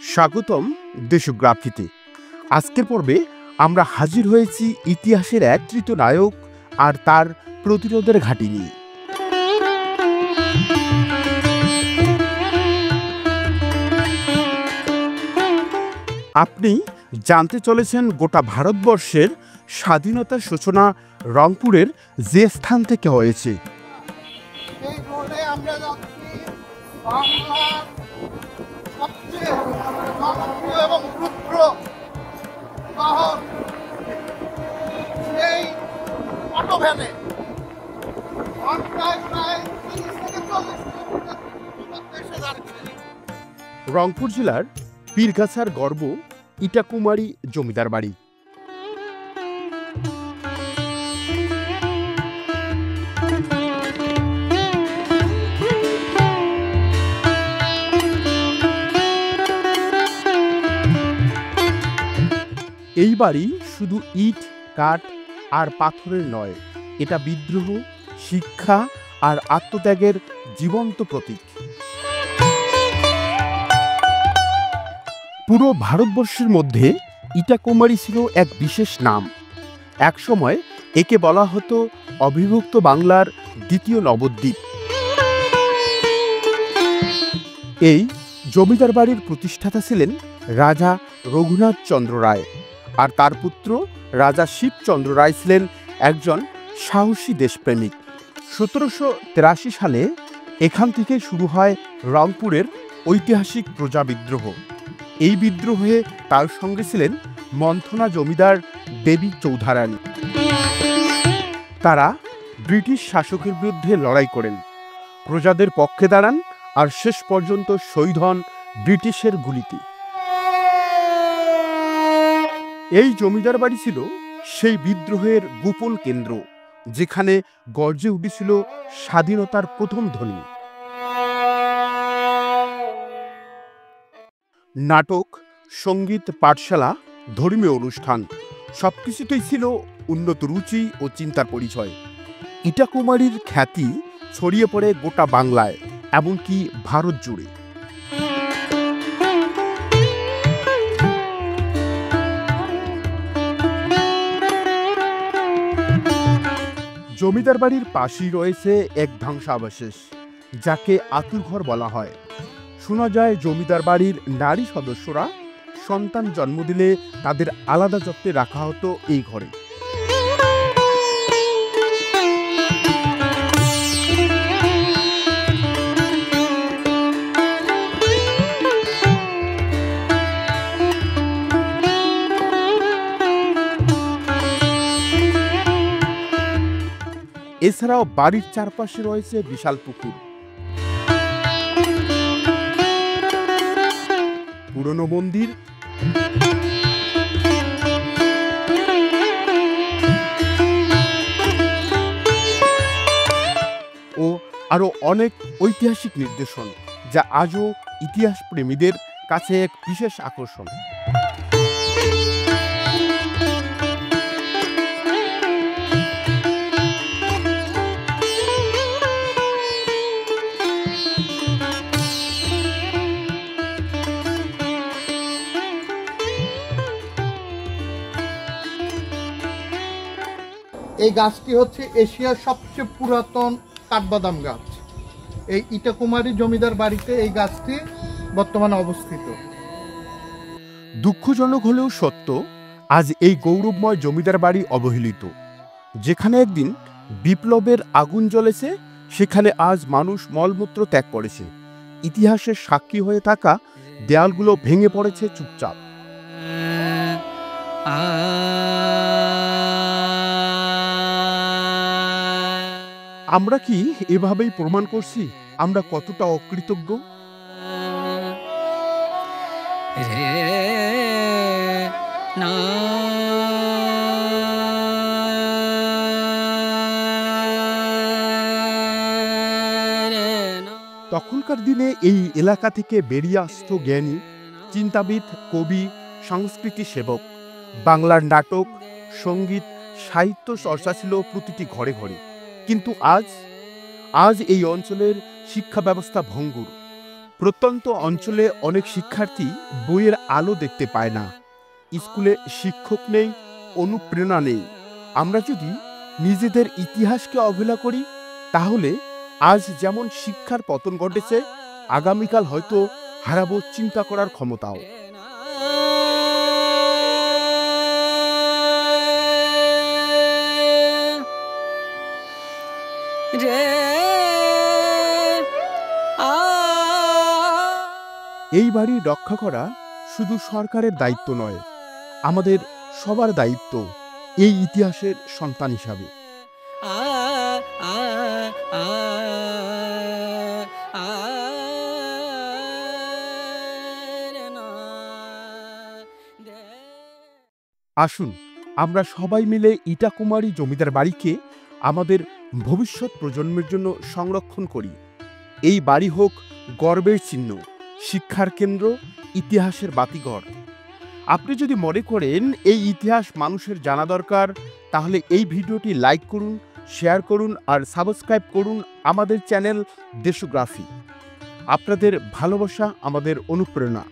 স্বাগতম দেশোগ্রাফিতে। আজকের পর্বে আমরা হাজির হয়েছি ইতিহাসের এক চিত্রনায়ক আর তার প্রতিরোধের ঘাঁটি নিয়ে। আপনি জানতে চলেছেন গোটা ভারতবর্ষের স্বাধীনতার সূচনা রংপুরের যে স্থান থেকে হয়েছে। রংপুর জেলার পীরগাছার গর্ব ইটাকুমারী জমিদার বাড়ি। এই বাড়ি শুধু ইট, কাঠ আর পাথরের নয়, এটা বিদ্রোহ, শিক্ষা আর আত্মত্যাগের জীবন্ত প্রতীক। পুরো ভারতবর্ষের মধ্যে ইটাকুমারী ছিল এক বিশেষ নাম। একসময় একে বলা হতো অবিভক্ত বাংলার দ্বিতীয় নবদ্বীপ। এই জমিদার বাড়ির প্রতিষ্ঠাতা ছিলেন রাজা রঘুনাথ চন্দ্র রায়, আর তার পুত্র রাজা শিবচন্দ্র রায় ছিলেন একজন সাহসী দেশপ্রেমিক। 1783 সালে এখান থেকে শুরু হয় রংপুরের ঐতিহাসিক প্রজা বিদ্রোহ। এই বিদ্রোহে তার সঙ্গে ছিলেন মন্থনা জমিদার দেবী চৌধারানী। তারা ব্রিটিশ শাসকের বিরুদ্ধে লড়াই করেন, প্রজাদের পক্ষে দাঁড়ান আর শেষ পর্যন্ত শহীদ হন ব্রিটিশের গুলিতে। এই জমিদার বাড়ি ছিল সেই বিদ্রোহের গোপন কেন্দ্র, যেখানে গর্জে উঠেছিল স্বাধীনতার প্রথম ধ্বনি। নাটক, সঙ্গীত, পাঠশালা, ধর্মীয় অনুষ্ঠান সবকিছুতেই ছিল উন্নত রুচি ও চিন্তার পরিচয়। ইটাকুমারীর খ্যাতি ছড়িয়ে পড়ে গোটা বাংলায়, এমনকি ভারত জুড়ে। জমিদার বাড়ির পাশেই রয়েছে এক ধ্বংসাবশেষ, যাকে আতুরঘর বলা হয়। শোনা যায় জমিদার বাড়ির নারী সদস্যরা সন্তান জন্ম দিলে তাদের আলাদা যত্নে রাখা হতো এই ঘরে। এছাড়াও বাড়ির চারপাশে রয়েছে বিশাল পুকুর, পুরনো মন্দির ও আরো অনেক ঐতিহাসিক নিদর্শন, যা আজও ইতিহাস প্রেমীদের কাছে এক বিশেষ আকর্ষণ। এই গাছটি হচ্ছে এশিয়ার সবচেয়ে পুরাতন কাঠবাদাম গাছ। এই ইটাকুমারী জমিদার বাড়িতে এই গাছটি বর্তমানে অবস্থিত। দুঃখজনক হলেও সত্য, আজ এই গৌরবময় জমিদার বাড়ি অবহেলিত। যেখানে একদিন বিপ্লবের আগুন জ্বলেছে, সেখানে আজ মানুষ মলমূত্র ত্যাগ করেছে। ইতিহাসের সাক্ষী হয়ে থাকা দেয়ালগুলো ভেঙে পড়েছে চুপচাপ। আমরা কি এভাবেই প্রমাণ করছি আমরা কতটা অকৃতজ্ঞ? তখনকার দিনে এই এলাকা থেকে বেরিয়ে আসত জ্ঞানী, চিন্তাবিদ, কবি, সংস্কৃতি সেবক। বাংলার নাটক, সঙ্গীত, সাহিত্য চর্চা ছিল প্রতিটি ঘরে ঘরে। কিন্তু আজ এই অঞ্চলের শিক্ষা ব্যবস্থা ভঙ্গুর। প্রত্যন্ত অঞ্চলে অনেক শিক্ষার্থী বইয়ের আলো দেখতে পায় না, স্কুলে শিক্ষক নেই, অনুপ্রেরণা নেই। আমরা যদি নিজেদের ইতিহাসকে অবহেলা করি, তাহলে আজ যেমন শিক্ষার পতন ঘটেছে, আগামীকাল হয়তো হারাবো চিন্তা করার ক্ষমতাও। এই বাড়ি রক্ষা করা শুধু সরকারের দায়িত্ব নয়, আমাদের সবার দায়িত্ব এই ইতিহাসের সন্তান হিসাবে। আসুন আমরা সবাই মিলে ইটাকুমারী জমিদার বাড়িকে আমাদের ভবিষ্যৎ প্রজন্মের জন্য সংরক্ষণ করি। এই বাড়ি হোক গর্বের চিহ্ন, শিক্ষার কেন্দ্র, ইতিহাসের বাতিঘর। আপনি যদি মনে করেন এই ইতিহাস মানুষের জানা দরকার, তাহলে এই ভিডিওটি লাইক করুন, শেয়ার করুন আর সাবস্ক্রাইব করুন আমাদের চ্যানেল দেশোগ্রাফি। আপনাদের ভালোবাসা আমাদের অনুপ্রেরণা।